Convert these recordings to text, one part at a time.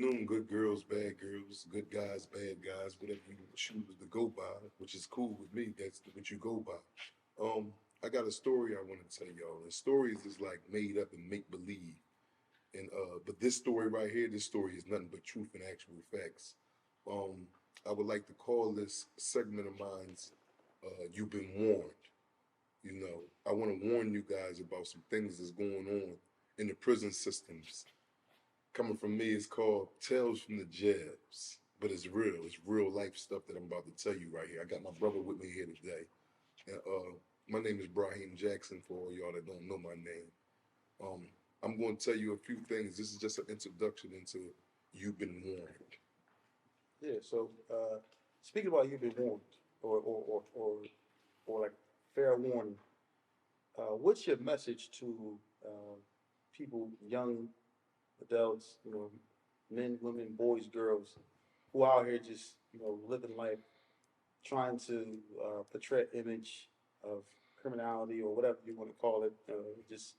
afternoon, good girls, bad girls, good guys, bad guys, whatever you choose to go by, which is cool with me. That's what you go by. I got a story I want to tell y'all. And stories is like made up and make believe. And but this story right here, this story is nothing but truth and actual facts. Um, I would like to call this segment of mine's "You've Been Warned." You know, I want to warn you guys about some things that's going on in the prison systems. Coming from me, it's called Tales from the Jails, but it's real. It's real life stuff that I'm about to tell you right here. I got my brother with me here today. And, my name is Brahim Jackson. For all y'all that don't know my name, um, I'm going to tell you a few things. This is just an introduction into You've Been Warned. Yeah. So speaking about you've been warned, or like fair warning. What's your message to people, young adults, men, women, boys, girls, who are out here just living life, trying to portray an image of criminality or whatever you want to call it, just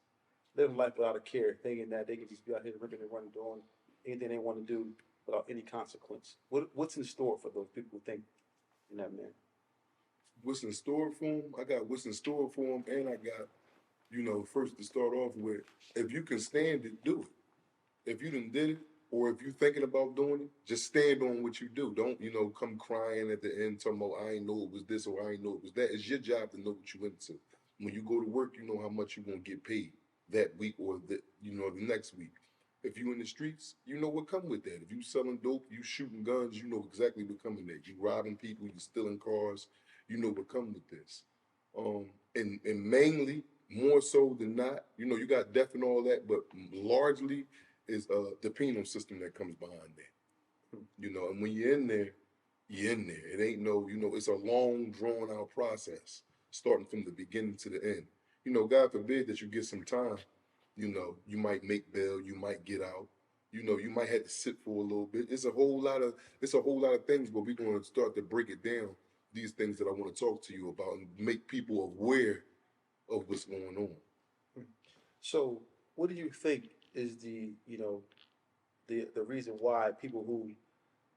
living life without a care, thinking that they can just be out here ripping and running, doing anything they want to do without any consequence. What's in store for those people who think in that manner? What's in store for them? I got what's in store for them, and I got, first to start off with, if you can stand it, do it. If you done did it, or if you're thinking about doing it, just stand on what you do. Don't, come crying at the end talking about I ain't know it was this or I ain't know it was that. It's your job to know what you went into. When you go to work, you know how much you're gonna get paid that week or the next week. If you in the streets, you know what come with that. If you selling dope, you shooting guns, you know exactly what come with that. You robbing people, you stealing cars, you know what come with this. And mainly, more so than not, you got death and all that, but largely is the penal system that comes behind that. And when you're in there, you're in there. It ain't no, it's a long, drawn out process, starting from the beginning to the end. God forbid that you get some time. You might make bail, you might get out. You might have to sit for a little bit. It's a whole lot of things, but we're going to start to break it down. These things that I want to talk to you about and make people aware of what's going on. So, what do you think is the reason why people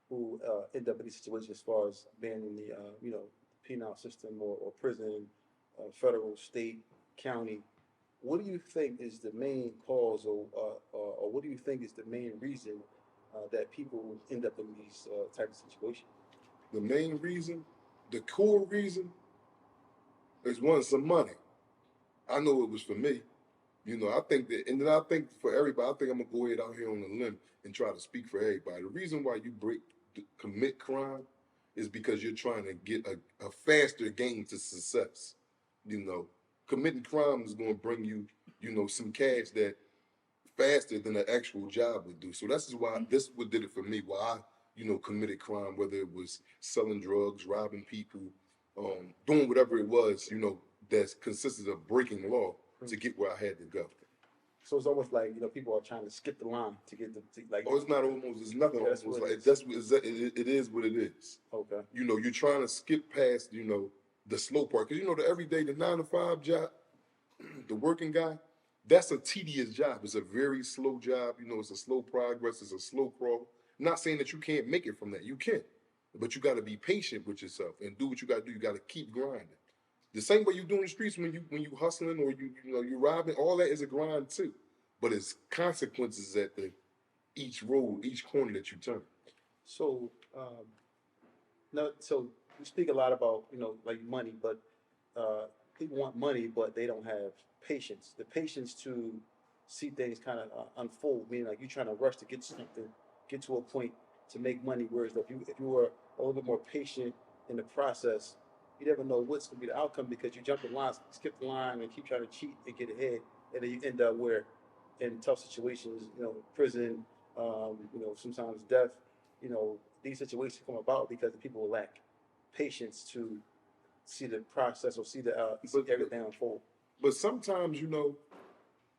who end up in these situations, as far as being in the penal system or prison, federal, state, county, what do you think is the main cause, or what do you think is the main reason that people end up in these type of situations? The main reason, the core reason, is one, some money. I know it was for me. I think that, and then I think for everybody, I think I'm gonna go ahead out here on a limb and try to speak for everybody. The reason why you commit crime is because you're trying to get a faster gain to success. You know, Committing crime is gonna bring you, some cash that faster than an actual job would do. So that's why this what did it for me. Why I, committed crime, whether it was selling drugs, robbing people, doing whatever it was, that consisted of breaking law to get where I had to go. So it's almost like people are trying to skip the line to get like. Oh, it's not almost. It's nothing That's almost what it like is. that's what it is. What it is. Okay. You're trying to skip past, the slow part because the everyday, the 9 to 5 job, the working guy, that's a tedious job. It's a very slow job. It's a slow progress. It's a slow crawl. Not saying that you can't make it from that. You can, but you got to be patient with yourself and do what you got to do. You got to keep grinding. The same way you do in the streets when you hustling or you robbing. All that is a grind too, but it's consequences at the each road, each corner that you turn. So no, so we speak a lot about like money, but uh, people want money, but they don't have patience. The patience to see things kind of unfold. Meaning, like you're trying to rush to get something, get to a point to make money. Whereas if you were a little bit more patient in the process, you never know what's going to be the outcome because you jump the line, skip the line, and keep trying to cheat and get ahead, and then you end up where in tough situations, prison, sometimes death. These situations come about because the people lack patience to see the process or see But but, everything unfold. but sometimes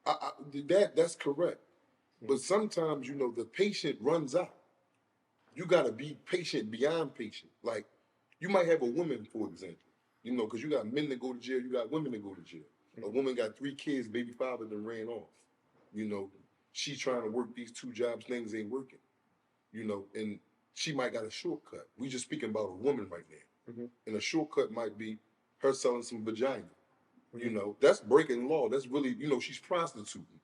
that's correct. Mm. But sometimes the patient runs out. You got to be patient beyond patient. Like you might have a woman, for example, because you got men that go to jail, you got women that go to jail. A woman got 3 kids, baby father then ran off. You know, she trying to work these 2 jobs, things ain't working. and she might got a shortcut. We just speaking about a woman right now, and a shortcut might be her selling some vagina. That's breaking law. That's really, she's prostituting.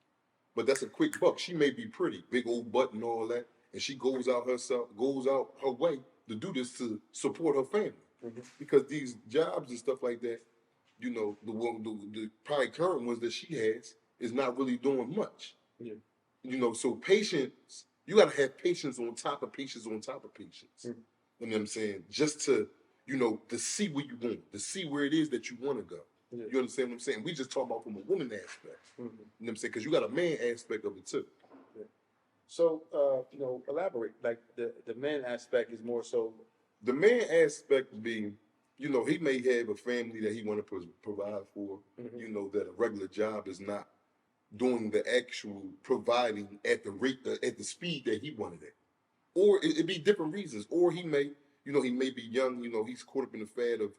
But that's a quick buck. She may be pretty, big old butt and all that, and she goes out her way to do this to support her family. Because these jobs and stuff like that, the probably current ones that she has is not really doing much. Yeah. So patience, you got to have patience on top of patience on top of patience. You know what I'm saying? Just to, to see where you want, to see where it is that you want to go. Yeah. You understand what I'm saying? We just talk about from a woman aspect. You know what I'm saying? Because you got a man aspect of it too. Yeah. So, elaborate. Like the man aspect is more so. The man aspect being, he may have a family that he want to provide for. That a regular job is not doing the actual providing at the rate, at the speed that he wanted it. Or it'd be different reasons. Or he may, he may be young, he's caught up in the fad of,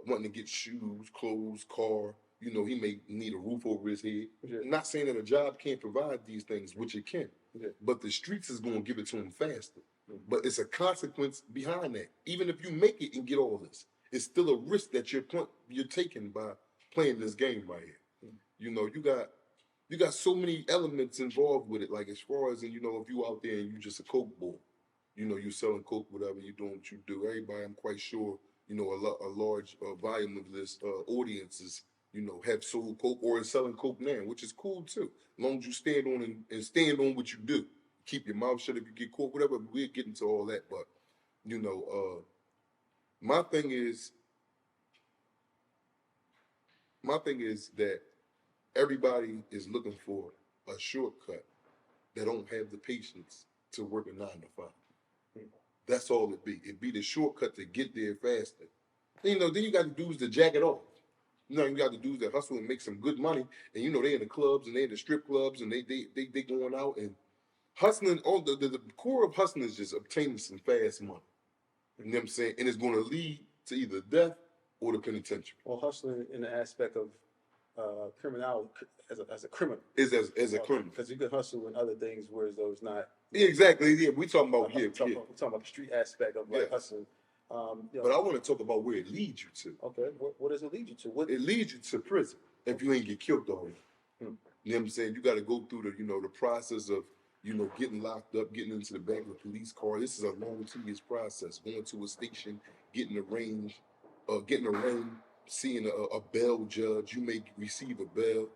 wanting to get shoes, clothes, car. He may need a roof over his head. Yeah. Not saying that a job can't provide these things, which it can. Yeah. But the streets is going to give it to him faster. But it's a consequence behind that. Even if you make it and get all this, it's still a risk that you're taking by playing this game right here. You got so many elements involved with it. Like as far as, if you out there and you just a coke boy, you selling coke, whatever, you doing what you do. Everybody, I'm quite sure, a large volume of this audiences, have sold coke or is selling coke now, which is cool too. As long as you stand on and stand on what you do. Keep your mouth shut if you get caught, whatever. We'll get into all that. But, my thing is that everybody is looking for a shortcut that don't have the patience to work a 9 to 5. That's all it be. It be the shortcut to get there faster. Then you got the dudes that jack it off. You got the dudes that hustle and make some good money, and they in the clubs and they in the strip clubs and they going out and hustling. On the core of hustling is just obtaining some fast money. You know what I'm saying? And it's going to lead to either death or the penitentiary. Or hustling in the aspect of criminality as a criminal. As a criminal. Because you can hustle in other things, whereas those not. Yeah, exactly. Yeah, we talking about we're talking about the street aspect of hustling. But I want to talk about where it leads you to. Okay, what does it lead you to? It leads you to prison if you ain't get killed already. You know what I'm saying? You got to go through the process of getting locked up, getting into the back of a police car. This is a long, tedious process. Going to a station, getting arranged, seeing a bail judge. You may receive a bail.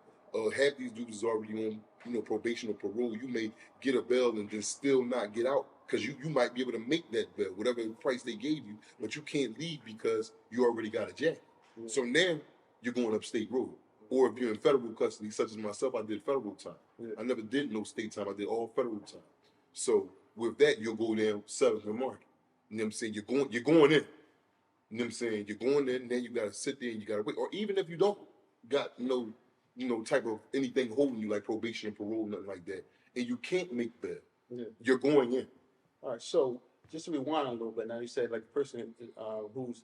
Half these dudes is already on, probation or parole. You may get a bail and then still not get out because you might be able to make that bail, whatever price they gave you, but you can't leave because you already got a jack. Yeah. So now you're going upstate road. Or if you're in federal custody, such as myself, I did federal time. Yeah. I never did no state time. I did all federal time. So with that, you'll go down 7th and Market. You know what I'm saying? You're going in. You know what I'm saying? You're going in, and then you got to sit there and you got to wait. Or even if you don't got no type of anything holding you like probation, parole, nothing like that, and you can't make bail, you're going in. All right. So just to rewind a little bit, now you said like the person who's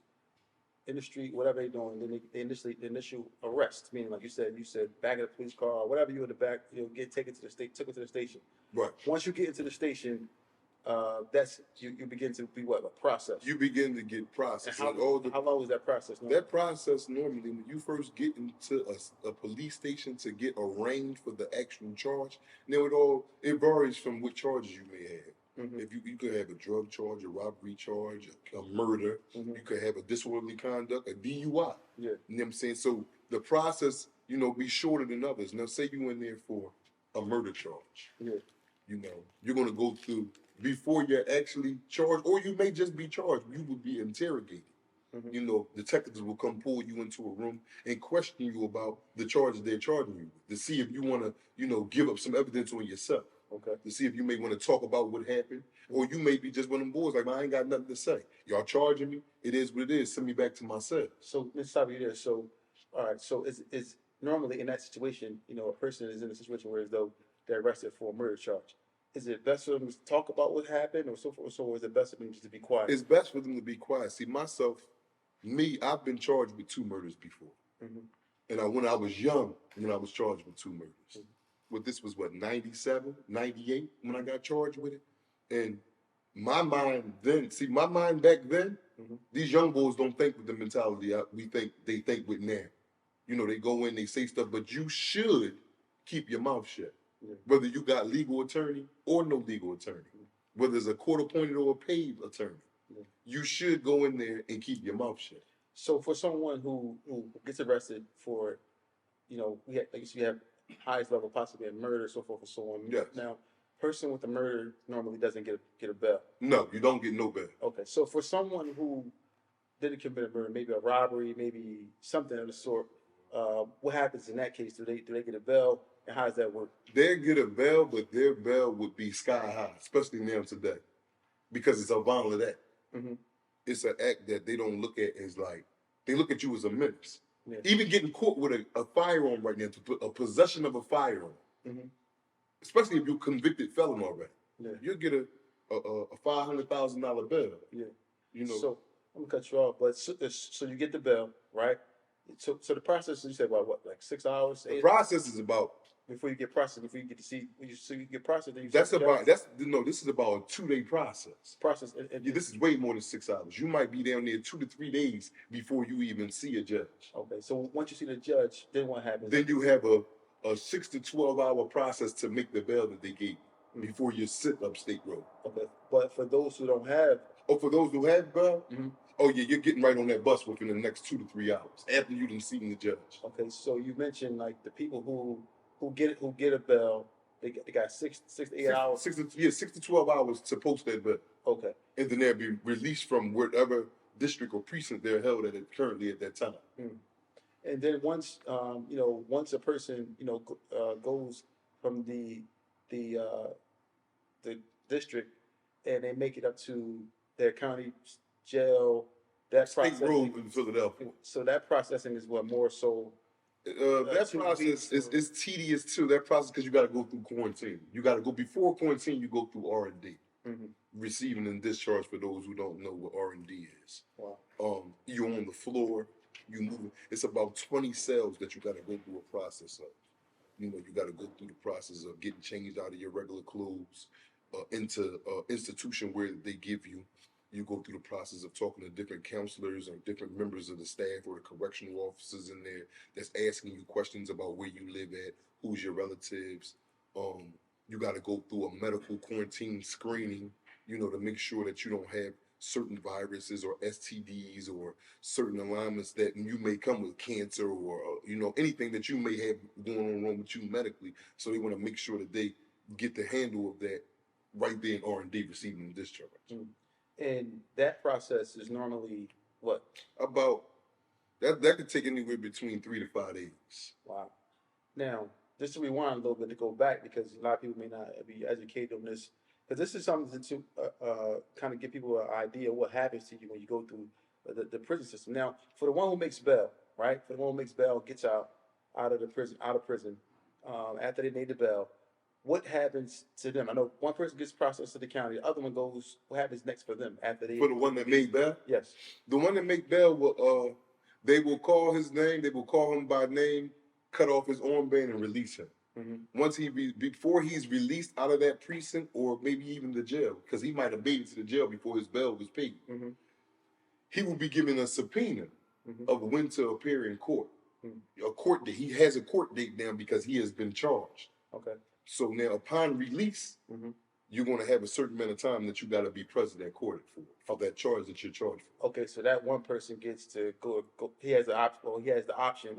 in the street, whatever they're doing, then the initial arrest, meaning like you said back of the police car or whatever, you in the back, get taken to the took it to the station. Right. Once you get into the station, that's you begin to be a process. You begin to get processed. How long is that process? That process normally, when you first get into a police station to get arraigned for the actual charge, now it varies from what charges you may have. Mm-hmm. If you could have a drug charge, a robbery charge, a murder. Mm-hmm. You could have a disorderly conduct, a DUI. Yeah. You know what I'm saying? So the process, be shorter than others. Now, say you in there for a murder charge. Yeah. You're going to go through, before you're actually charged, or you may just be charged, you will be interrogated. Mm-hmm. Detectives will come pull you into a room and question you about the charges they're charging you with, to see if you want to, give up some evidence on yourself. Okay. To see if you may want to talk about what happened, or you may be just one of them boys like, I ain't got nothing to say. Y'all charging me. It is what it is. Send me back to my cell. So let's stop you there. So, all right. So it's normally in that situation, a person is in a situation where as though they're arrested for a murder charge. Is it best for them to talk about what happened, or so forth? So is it best for them just to be quiet? It's best for them to be quiet. See, I've been charged with 2 murders before. Mm-hmm. And when I was young, I was charged with 2 murders. Mm-hmm. This was 97, 98 when I got charged with it. And my mind then, see, my mind back then, these young boys don't think with the mentality they think with now. You know, they go in, they say stuff, but you should keep your mouth shut. Yeah. Whether you got legal attorney or no legal attorney, whether it's a court appointed or a paid attorney, you should go in there and keep your mouth shut. So for someone who gets arrested for, you know, I guess you have highest level possibly a murder, so forth and so on. Yes. Now, person with a murder normally doesn't get a bail. No, you don't get no bail. Okay, so for someone who didn't commit a murder, maybe a robbery, maybe something of the sort, what happens in that case? Do they get a bail, and how does that work? They get a bail, but their bail would be sky high, especially now today, because it's a violent act. Mm-hmm. It's an act that they don't look at as like, they look at you as a menace. Yeah. Even getting caught with a firearm right now, a possession of a firearm, especially if you're convicted felon already, you'll get a $500,000 bail. Yeah. You know. So I'm gonna cut you off, but so you get the bail, right? So the process, you said about what, like 6 hours? The process is about before you get processed, before you get to see, so you get processed. Then you this is about a 2-day process. This is way more than 6 hours. You might be down there 2 to 3 days before you even see a judge. Okay, so once you see the judge, then what happens? Then you have a 6 to 12 hour process to make the bail that they gave you before you sit up state road. Okay, but for those who don't have, for those who have bail, oh yeah, you're getting right on that bus within the next 2 to 3 hours after you done seen the judge. Okay, so you mentioned like the people who get a bail, they got 6 to 8 hours. 6 to 12 hours to post that bail. Okay, and then they'll be released from whatever district or precinct they're held at currently at that time. And then once once a person goes from the district and they make it up to their county jail, that state road in Philadelphia. So that processing is what more so. That process is tedious too. That process because you got to go through quarantine. You got to go before quarantine. You go through R&D, receiving and discharge. For those who don't know what R&D is, wow. You're on the floor. You move. It's about 20 cells that you got to go through a process of. You know, you got to go through the process of getting changed out of your regular clothes into institution where they give you. You go through the process of talking to different counselors or different members of the staff or the correctional officers in there that's asking you questions about where you live at, who's your relatives. You got to go through a medical quarantine screening, you know, to make sure that you don't have certain viruses or STDs or certain alignments that you may come with cancer or, you know, anything that you may have going on wrong with you medically. So they want to make sure that they get the handle of that right there in R&D, receiving the discharge. And that process is normally what? About that could take anywhere between 3 to 5 days. Wow. Now, just to rewind a little bit to go back, because a lot of people may not be educated on this, because this is something to kind of give people an idea of what happens to you when you go through the prison system. Now, for the one who makes bail, right? For the one who makes bail, gets out of prison, after they made the bail, what happens to them? I know one person gets processed to the county, the other one goes. What happens next for them after they? For the one that made bail? Yes. The one that made bail will they will call his name. They will call him by name, cut off his armband, and release him. Once before he's released out of that precinct or maybe even the jail, because he might have made it to the jail before his bail was paid. He will be given a subpoena of when to appear in court. A court date. He has a court date now because he has been charged. Okay. So now, upon release, you're going to have a certain amount of time that you got to be present at court for that charge that you're charged for. Okay, so that one person gets to go. He has the option. Well, he has the option,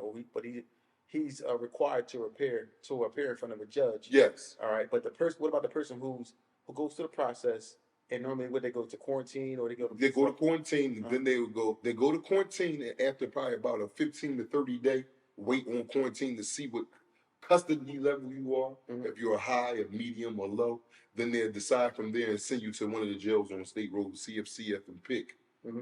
he's required to appear in front of a judge. Yes. All right, but what about the person who goes through the process and normally would they go to quarantine or they go to quarantine and then they go to quarantine, and after probably about a 15 to 30 day wait on quarantine to see what custody level you are, if you're high, or medium, or low, then they'll decide from there and send you to one of the jails on State Road, CFCF and PIC.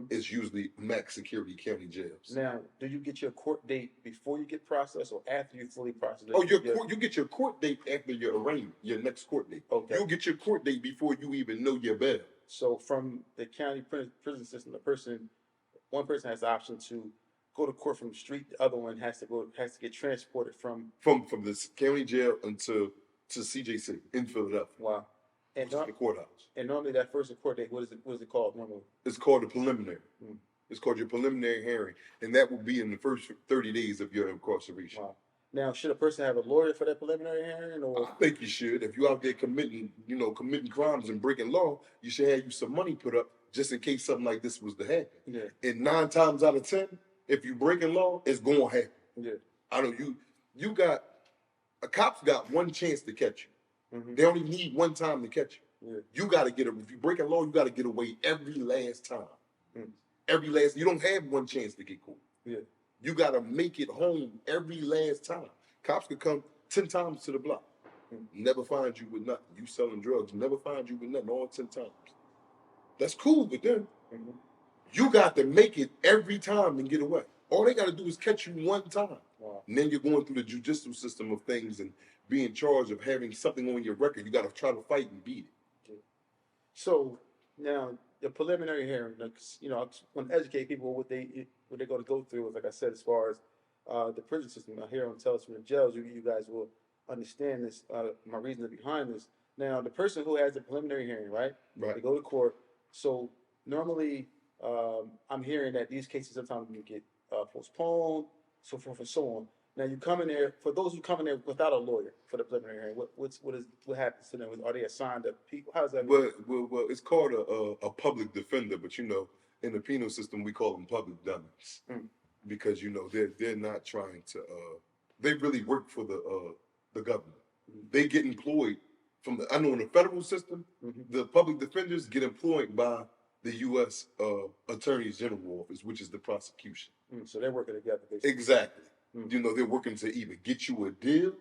It's usually max security county jails. Now, do you get your court date before you get processed or after you fully processed? Oh, you get your court date after your arraignment, your next court date. Okay. You'll get your court date before you even know your bail. So from the county prison system, one person has the option to go to court from the street. The other one has to get transported from the county jail to CJC in Philadelphia. Wow. And which is nor- the courthouse. and normally that first court date, what is it called normally? It's called a preliminary. Mm. It's called your preliminary hearing, and that will be in the first 30 days of your incarceration. Wow. Now, should a person have a lawyer for that preliminary hearing, or? I think you should. If you're out there committing crimes and breaking law, you should have you some money put up just in case something like this was to happen. Yeah. And 9 times out of 10, if you breaking law, it's gonna happen. Yeah. I know you got a cop's got one chance to catch you. Mm-hmm. They only need one time to catch you. Yeah. You got to get if you breaking law, you got to get away every last time. Mm. You don't have one chance to get caught. Yeah. You got to make it home every last time. Cops could come 10 times to the block, never find you with nothing. You selling drugs, never find you with nothing all 10 times. That's cool with them. Mm-hmm. You got to make it every time and get away. All they got to do is catch you one time. Wow. And then you're going through the judicial system of things and being charged of having something on your record. You got to try to fight and beat it. Okay. So now the preliminary hearing, I want to educate people what they're going to go through. Like I said, as far as the prison system, I hear on tells from the jails, you guys will understand this. My reasoning behind this. Now, the person who has the preliminary hearing, right? Right. They go to court. So normally, I'm hearing that these cases sometimes you get postponed, so forth and so on. Now you come in there. For those who come in there without a lawyer for the preliminary hearing, what happens to them? Are they assigned to people? How does that work? Well, it's called a public defender, but in the penal system we call them public dummies because they're not trying to. They really work for the government. They get employed from I know in the federal system, the public defenders get employed by the U.S. Attorney General Office, which is the prosecution. So they're working together, basically. Exactly. They're working to either get you a deal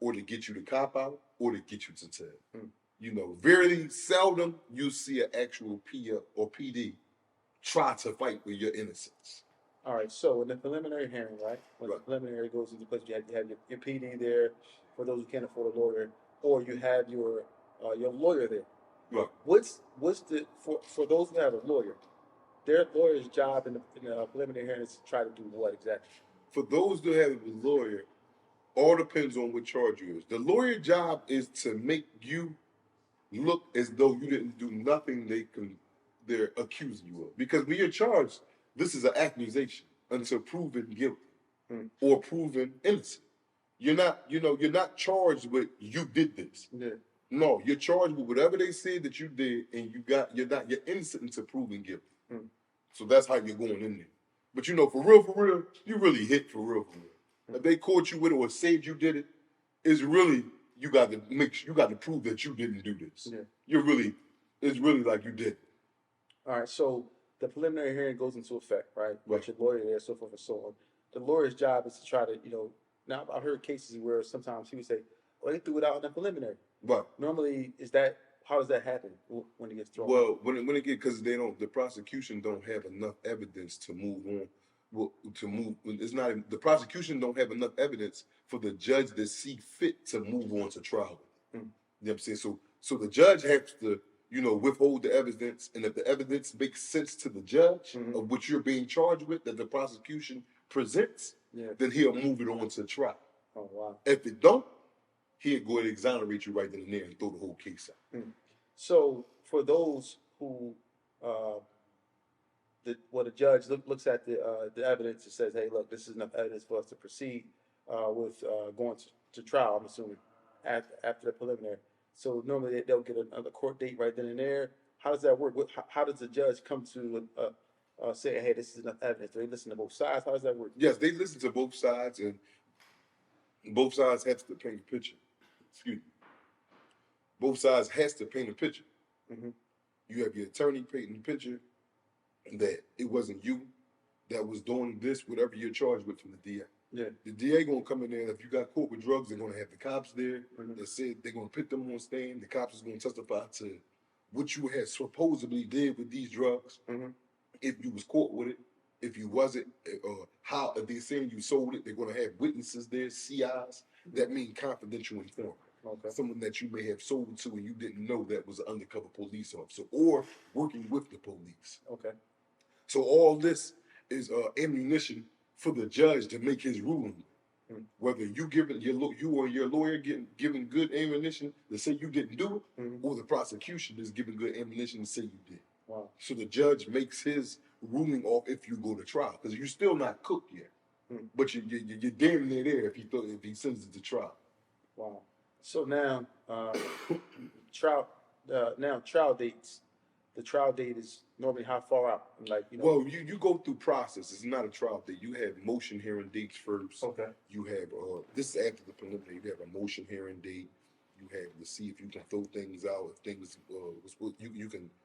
or to get you to cop out or to get you to tell. Very seldom you see an actual PI or PD try to fight with your innocence. All right. So in the preliminary hearing, right? When the preliminary goes into place, you have your PD there for those who can't afford a lawyer, or you have your lawyer there. Right. What's the for those who have a lawyer, their lawyer's job in the preliminary hearing is to try to do what exactly? For those that have a lawyer, all depends on what charge you is. The lawyer job is to make you look as though you didn't do nothing they're accusing you of. Because when you're charged, this is an accusation until proven guilty or proven innocent. You're not charged with you did this. Yeah. No, you're charged with whatever they said that you did, and you're innocent until proven guilty. So that's how you're going in there. But for real, you really hit for real. If they caught you with it or said you did it, it's really you got to prove that you didn't do this. Yeah. It's really like you did. All right, so the preliminary hearing goes into effect, right? With your lawyer there, so forth and so on. The lawyer's job is to try to, now I've heard cases where sometimes he would say, "Oh, they threw it out in the preliminary." Right. Normally, how does that happen when it gets thrown? Well, when it gets, because the prosecution don't have enough evidence to move on. It's not the prosecution don't have enough evidence for the judge to see fit to move on to trial. You know what I'm saying? So the judge has to, withhold the evidence, and if the evidence makes sense to the judge of what you're being charged with that the prosecution presents, then he'll move it on to trial. Oh wow! If it don't, he'll go ahead and exonerate you right then and there and throw the whole case out. So for those who, the judge looks at the evidence and says, "Hey, look, this is enough evidence for us to proceed with going to trial." I'm assuming after the preliminary. So normally they'll get another court date right then and there. How does that work? How does the judge come to say, "Hey, this is enough evidence"? Do they listen to both sides? How does that work? Yes, they listen to both sides, and both sides have to paint a picture. Excuse me. Both sides has to paint a picture. You have your attorney painting the picture that it wasn't you that was doing this, whatever you're charged with from the DA. Yeah. The DA gonna come in there, and if you got caught with drugs, they're gonna have the cops there. They said they're gonna put them on stand. The cops is gonna testify to what you had supposedly did with these drugs. If you was caught with it, if you wasn't, how if they saying you sold it, they're gonna have witnesses there, CIs. That mean confidential informant. Okay. Someone that you may have sold to and you didn't know that was an undercover police officer or working with the police. Okay. So all this is ammunition for the judge to make his ruling. Mm. Whether you giving you or your lawyer giving good ammunition to say you didn't do it, or the prosecution is giving good ammunition to say you did. Wow. So the judge makes his ruling off if you go to trial, because you're still not cooked yet, but you're damn near there if he sends it to trial. Wow. So now, trial trial dates. The trial date is normally how far out? Like, you know. Well, you go through process. It's not a trial date. You have motion hearing dates first. Okay. You have this is after the preliminary. You have a motion hearing date. You have to see if you can throw things out. If things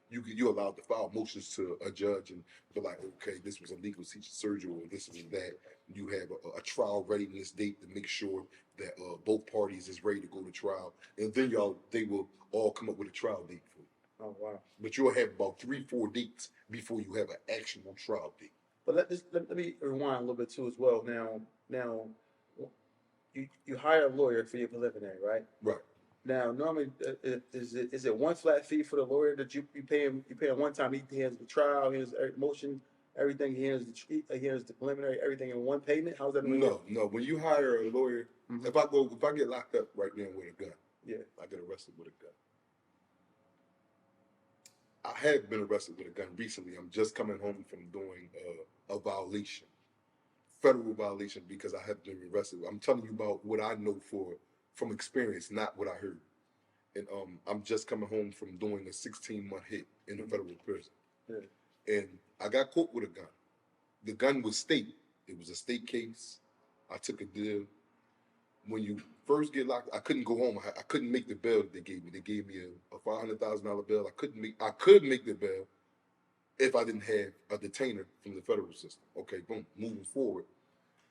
you're allowed to file motions to a judge and be like, okay, this was a legal surgery or this and that. You have a trial readiness date to make sure that both parties is ready to go to trial, and then they will all come up with a trial date for you. Oh, wow. But you'll have about 3-4 dates before you have an actual trial date. But let me rewind a little bit too as well. Now, you hire a lawyer for your preliminary, right? Right. Now, normally, is it one flat fee for the lawyer that you pay him? You pay him one time. He handles the trial, he handles motion, everything. He handles the preliminary, everything in one payment. How's that? No. When you hire a lawyer, if I get locked up right now with a gun, I get arrested with a gun. I have been arrested with a gun recently. I'm just coming home from doing a violation, federal violation, because I have been arrested. I'm telling you about what I know from experience, not what I heard. And I'm just coming home from doing a 16-month hit in a federal prison. Yeah. And I got caught with a gun. The gun was state. It was a state case. I took a deal. When you first get locked, I couldn't go home. I couldn't make the bail that they gave me. They gave me a $500,000 bail. I could make the bail if I didn't have a detainer from the federal system. Okay, boom. Moving forward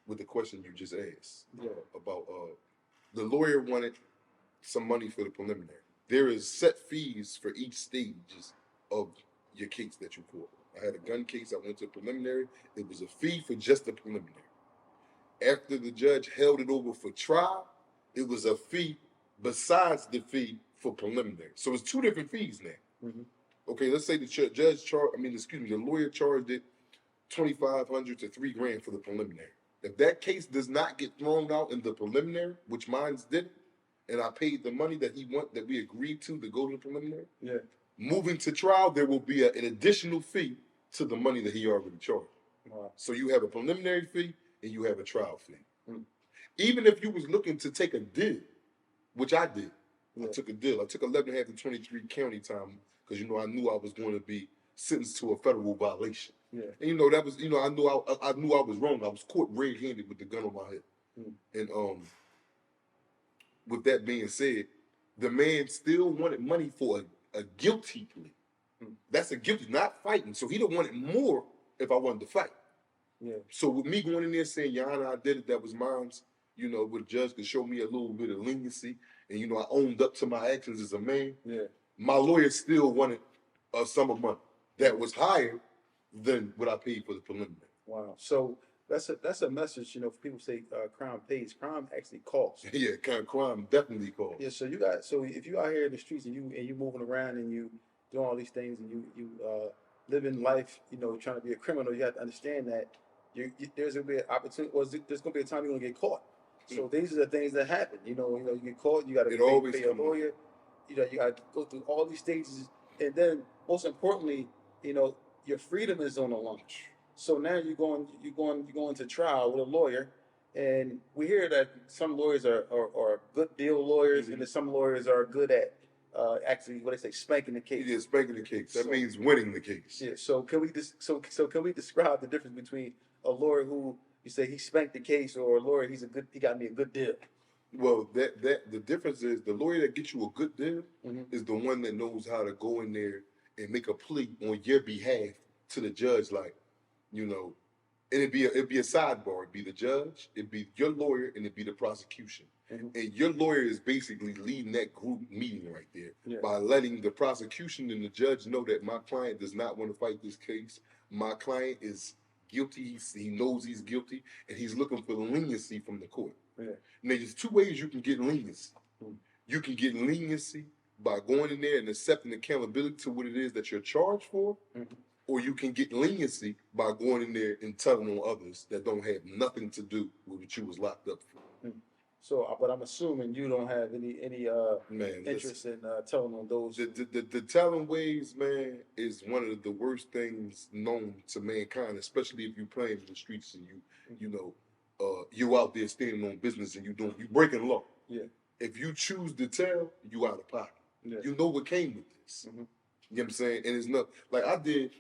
with the question you just asked about the lawyer wanted some money for the preliminary. There is set fees for each stages of your case that you fought. I had a gun case. I went to preliminary. It was a fee for just the preliminary. After the judge held it over for trial, it was a fee besides the fee for preliminary. So it's two different fees now. Okay, let's say the the lawyer charged it $2,500 to $3,000 for the preliminary. If that case does not get thrown out in the preliminary, which mine did, and I paid the money that we agreed to go to the preliminary, moving to trial, there will be an additional fee to the money that he already charged. Wow. So you have a preliminary fee and you have a trial fee. Even if you was looking to take a deal, which I did, I took a deal. I took 11.5 to 23 county time because I knew I was going to be sentenced to a federal violation. And that was I knew I was wrong. I was caught red-handed with the gun on my head. And with that being said, the man still wanted money for a guilty plea. That's a guilty, not fighting. So he didn't want it more if I wanted to fight. So with me going in there saying, Your Honor, I did it, that was mine, where the judge could show me a little bit of leniency, and I owned up to my actions as a man. My lawyer still wanted a sum of money that was higher than what I paid for the preliminary. Wow. So that's a message, for people say crime pays. Crime actually costs. Crime definitely costs. Yeah. So if you out here in the streets and you moving around and you doing all these things and you living life, trying to be a criminal, you have to understand that there's gonna be an opportunity, or there's gonna be a time you're gonna get caught. So these are the things that happen. You get caught. You got to pay a lawyer. You got to go through all these stages, and then most importantly, your freedom is on the line. So now you're going to trial with a lawyer, and we hear that some lawyers are good deal lawyers, and then some lawyers are good at actually what they say, spanking the case. Yeah, spanking the case. That means winning the case. Yeah. So can we can we describe the difference between a lawyer who you say he spanked the case, or a lawyer he got me a good deal? Well, the difference is the lawyer that gets you a good deal is the one that knows how to go in there and make a plea on your behalf to the judge, and it'd be a sidebar. It'd be the judge, it'd be your lawyer, and it'd be the prosecution. And your lawyer is basically leading that group meeting right there by letting the prosecution and the judge know that my client does not want to fight this case. My client is guilty. He knows he's guilty, and he's looking for leniency from the court. Now, there's two ways you can get leniency. You can get leniency by going in there and accepting accountability to what it is that you're charged for, or you can get leniency by going in there and telling on others that don't have nothing to do with what you was locked up for. So, but I'm assuming you don't have any Man, listen. interest in telling on those. The telling ways, man, is one of the worst things known to mankind, especially if you playing in the streets and you know, you out there standing on business and you breaking law. Yeah. If you choose to tell, you out of pocket. Yeah. You know what came with this. Mm-hmm. You know what I'm saying? And it's not like I did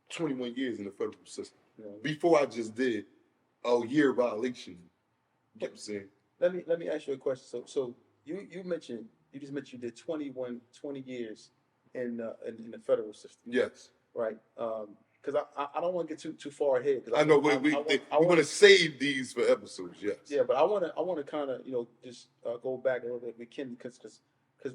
21 years in the federal system. Yeah. Before I just did a year violation. You know what I'm saying? Let me ask you a question. So you just mentioned you did 20 years in the federal system. Yes. Right. Because I don't want to get too far ahead. I know we want to save these for episodes. Yes. Yeah, but I want to kind of just go back a little bit. We can because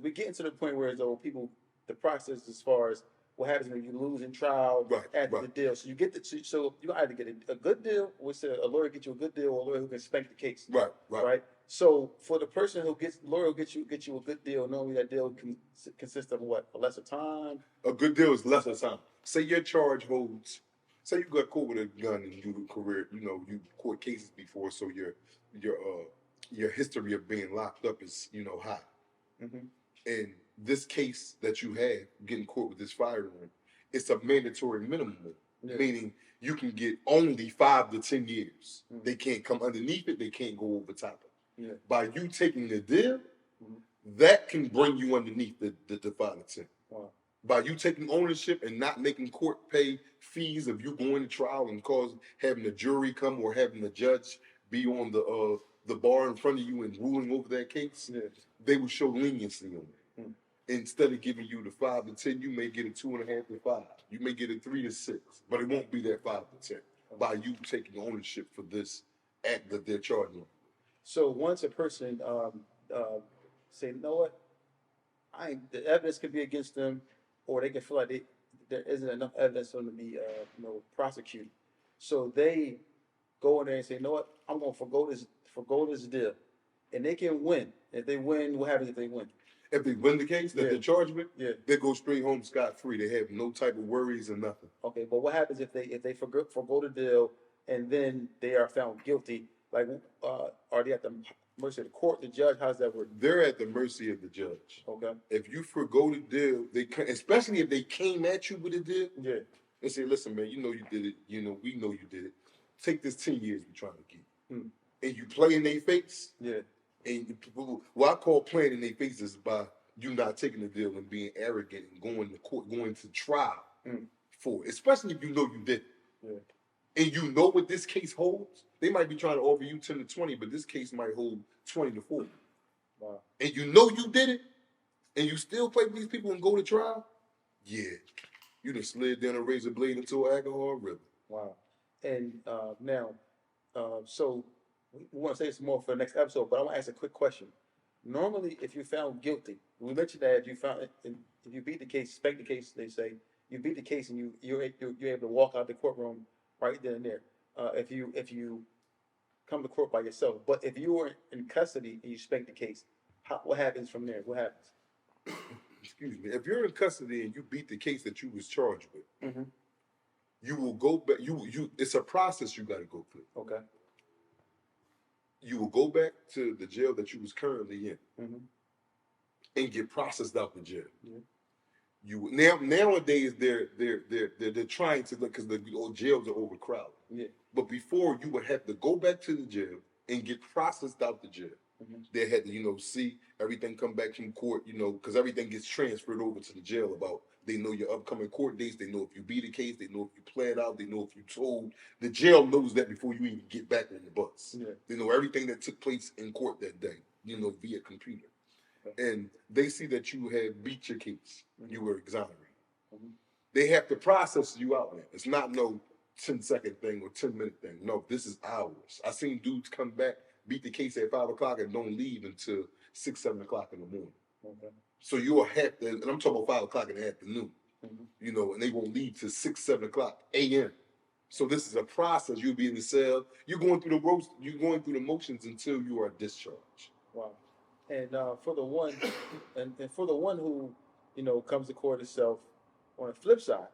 we get into the point where though people the process as far as what happens when you lose in trial after the deal. So you get so you either get a good deal, or say a lawyer get you a good deal, or a lawyer who can spank the case. Right. So for the person who gets lawyer will get you a good deal, normally that deal can consist of what, a lesser time. A good deal is lesser time. Say your charge holds. Say you got caught with a gun and you career, you court cases before, so your history of being locked up is high. Mm-hmm. And this case that you have getting caught with this firearm, it's a mandatory minimum, meaning you can get only 5 to 10 years. Mm-hmm. They can't come underneath it. They can't go over top of it. Yeah. By you taking the deal, that can bring you underneath the 5 to 10. Wow. By you taking ownership and not making court pay fees of you going to trial and having a jury come or having the judge be on the bar in front of you and ruling over that case, they will show leniency on it. Mm. Instead of giving you the 5 to 10, you may get a 2.5 to 5. You may get a 3 to 6, but it won't be that 5 to 10 by you taking ownership for this act that they're charging you. So once a person say, you know what, the evidence could be against them, or they can feel like there isn't enough evidence for them to be prosecuted. So they go in there and say, you know what, I'm going to forgo this deal, and they can win. If they win, what happens if they win? If they win the case that they're charged with, they go straight home scot-free. They have no type of worries or nothing. Okay, but what happens if they forgo the deal and then they are found guilty? Like, are they at the mercy of the court, the judge? How's that work? They're at the mercy of the judge. Okay. If you forgo the deal, especially if they came at you with a deal, and say, "Listen, man, you know you did it. We know you did it. Take this 10 years we're trying to get." And you play in their face. Yeah. And what I call playing in their face is by you not taking the deal and being arrogant and going to court, going to trial for it, especially if you know you did it. Yeah. And you know what this case holds. They might be trying to offer you 10 to 20, but this case might hold 20 to 40. Wow. And you know you did it, and you still play with these people and go to trial. Yeah, you done slid down a razor blade into an alcohol river. Wow. And now, so we want to say some more for the next episode, but I want to ask a quick question. Normally, if you're found guilty, we mentioned that if you beat the case, spank the case, they say you beat the case and you're able to walk out the courtroom right then and there. If you come to court by yourself, but if you were in custody and you spank the case, what happens from there? What happens? Excuse me. If you're in custody and you beat the case that you was charged with, you will go back. It's a process you got to go through. Okay. You will go back to the jail that you was currently in and get processed out the jail. Yeah. Nowadays they're trying to look because the jails are overcrowded. Yeah. But before you would have to go back to the jail and get processed out the jail. They had to see everything come back from court. Because everything gets transferred over to the jail. They know your upcoming court dates. They know if you beat a case. They know if you planned out. They know if you told. The jail knows that before you even get back on the bus. Yeah. They know everything that took place in court that day. Via computer. And they see that you have beat your case. You were exonerated. They have to process you out, man. It's not no 10-second thing or 10-minute thing. No, this is hours. I seen dudes come back, beat the case at 5 o'clock and don't leave until 6, 7 o'clock in the morning. Okay. So you will have to, and I'm talking about 5 o'clock in the afternoon, and they won't leave till 6, 7 o'clock a.m. So this is a process. You'll be in the cell. You're going through the motions until you are discharged. Wow. And for the one, and for the one who, comes to court itself, on the flip side,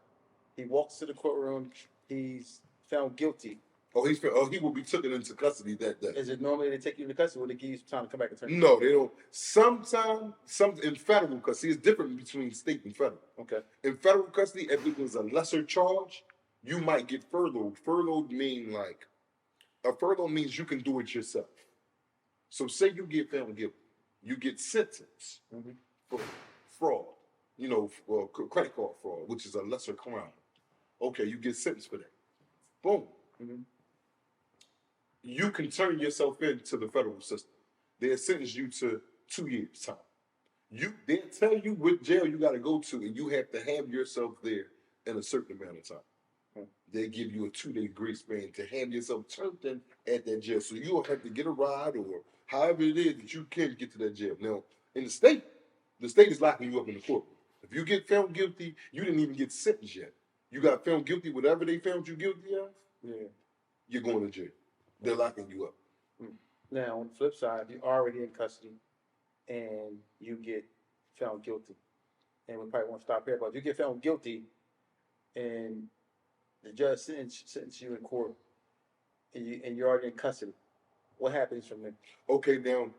he walks to the courtroom, he's found guilty. He will be taken into custody that day. Is it normally they take you into custody or they give you some time to come back and turn? No, they don't. Sometimes, some in federal custody, it's different between state and federal. Okay. In federal custody, if it was a lesser charge, you might get furloughed. Furloughed mean like a furlough means you can do it yourself. So say you get found guilty, you get sentenced for fraud, for credit card fraud, which is a lesser crime. Okay, you get sentenced for that. Boom. You can turn yourself into the federal system. They'll sentence you to 2 years time. They'll tell you what jail you got to go to, and you have to have yourself there in a certain amount of time. They give you a 2-day grace span to have yourself turned in at that jail. So you don't have to get a ride or however it is that you can get to that jail. Now, in the state is locking you up in the courtroom. If you get found guilty, you didn't even get sentenced yet. You got found guilty, whatever they found you guilty of, you're going to jail. They're locking you up. Now, on the flip side, if you're already in custody and you get found guilty, and we probably won't stop here, but if you get found guilty and the judge sentenced you in court and you're already in custody, what happens from there? Okay, now,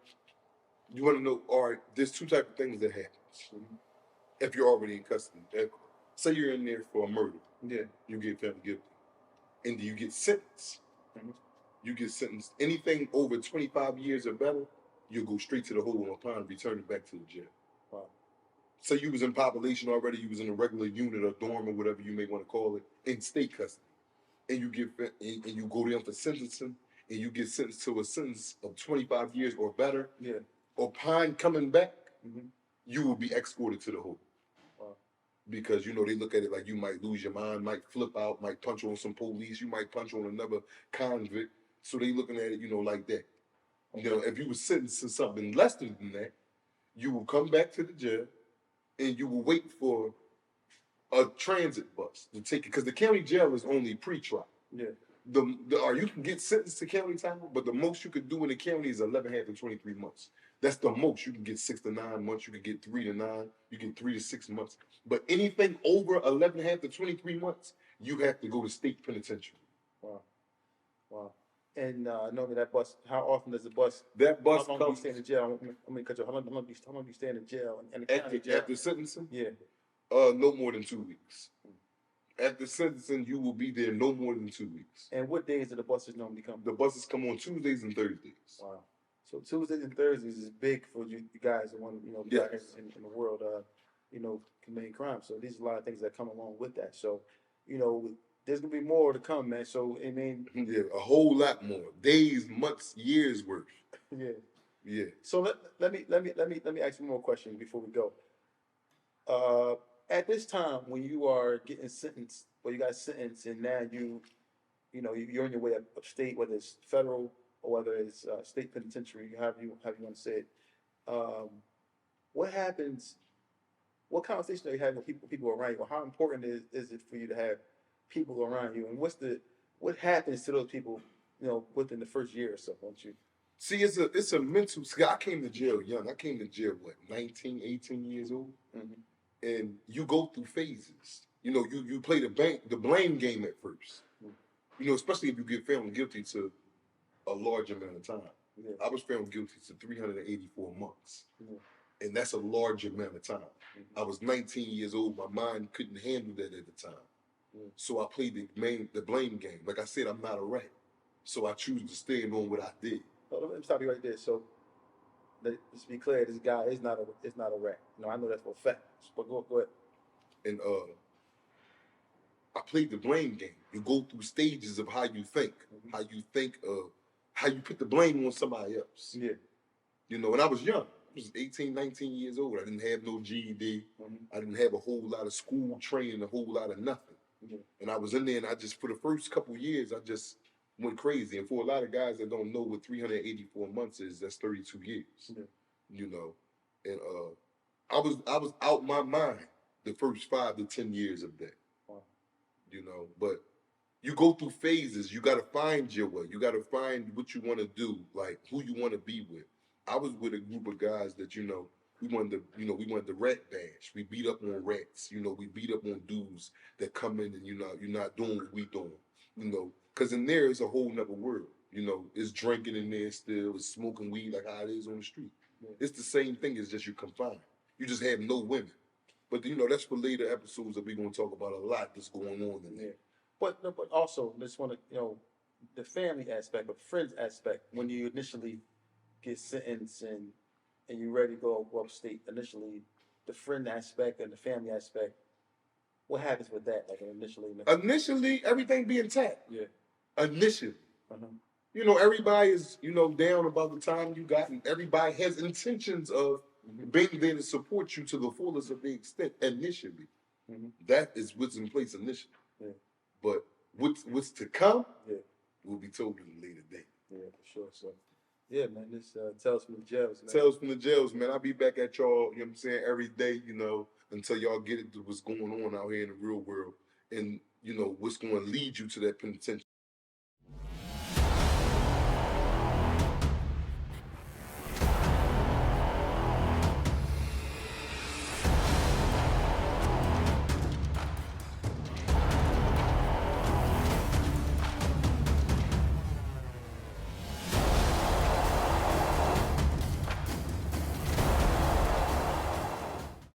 you want to know, all right, there's 2 types of things that happens if you're already in custody. Say you're in there for a murder. Yeah. You get found guilty. And you get sentenced. You get sentenced. Anything over 25 years or better, you'll go straight to the hole upon returning back to the jail. Wow. Say you was in population already, you was in a regular unit or dorm or whatever you may want to call it, in state custody. And you go there for sentencing, and you get sentenced to a sentence of 25 years or better. Yeah. Upon coming back, you will be escorted to the hole. Wow. Because, they look at it like you might lose your mind, might flip out, might punch on some police, you might punch on another convict. So they looking at it, like that. Okay. If you were sentenced to something less than that, you will come back to the jail and you will wait for a transit bus to take it, because the county jail is only pre-trial. Yeah. You can get sentenced to county time, but the most you could do in the county is 11.5 to 23 months. That's the most. You can get 6 to 9 months. You can get 3 to 9. You get 3 to 6 months. But anything over 11.5 to 23 months, you have to go to state penitentiary. Wow. Wow. And normally that bus, how often does the bus? That bus how long do you stay in jail? I'm gonna cut you. How long do you stay in jail? And after sentencing? Yeah. No more than 2 weeks. After sentencing, you will be there no more than 2 weeks. And what days do the buses normally come? The buses come on Tuesdays and Thursdays. Wow. So Tuesdays and Thursdays is big for you guys who want yes. in the world, committing crime. So there's a lot of things that come along with that. So, there's gonna be more to come, man. So I mean, yeah, a whole lot more. Days, months, years worth. Yeah. Yeah. So let me ask you more questions before we go. At this time when you are getting sentenced, or you got sentenced, and now you're on your way upstate, whether it's federal or whether it's state penitentiary, however you want to say it. What happens? What conversation are you having with people around you? Or how important is it for you to have people around you? And what happens to those people, within the first year or so, don't you? See, it's a mental. See, I came to jail young. I came to jail 19, 18 years old, and you go through phases. You play the blame game at first. Especially if you get found guilty to a large amount of time. Yeah. I was found guilty to 384 months. And that's a large amount of time. I was 19 years old. My mind couldn't handle that at the time. So I played the blame game. Like I said, I'm not a rat. So I choose to stand on what I did. Let me stop you right there. So let's be clear, this guy is not a rat. I know that for a fact. But go ahead. And I played the blame game. You go through stages of how you think. How you put the blame on somebody else. Yeah. And I was young. I was 18, 19 years old. I didn't have no GED. I didn't have a whole lot of school training, a whole lot of nothing. And I was in there, and I just, for the first couple of years, I just went crazy. And for a lot of guys that don't know what 384 months is, that's 32 years. And I was out my mind the first 5 to 10 years of that. Wow. But you go through phases. You got to find your way. You got to find what you want to do, like who you want to be with. I was with a group of guys that, we wanted the rat bash. We beat up on rats. We beat up on dudes that come in and you're not doing what we doing. because in there is a whole nother world. You know, it's drinking in there still, it's smoking weed like how it is on the street. Yeah. It's the same thing, it's just you're confined. You just have no women. But you know, that's for later episodes that we're gonna talk about a lot that's going on in there. Yeah. But no, but also, I just want to, the family aspect, but friends aspect, when you initially get sentenced and you're ready to go upstate, initially, the friend aspect and the family aspect, what happens with that? Like initially? Initially, everything be intact. Yeah. Initially. Uh-huh. You know, everybody is, down about the time you got, and everybody has intentions of being there to support you to the fullest of the extent initially. Mm-hmm. That is what's in place initially. Yeah. But what's to come will be told in a later date. Yeah, for sure. So, yeah, man, this Tales from the Jails, man. Tales from the Jails, man. I'll be back at y'all, you know what I'm saying, every day, until y'all get into what's going on out here in the real world and, what's going to lead you to that penitentiary.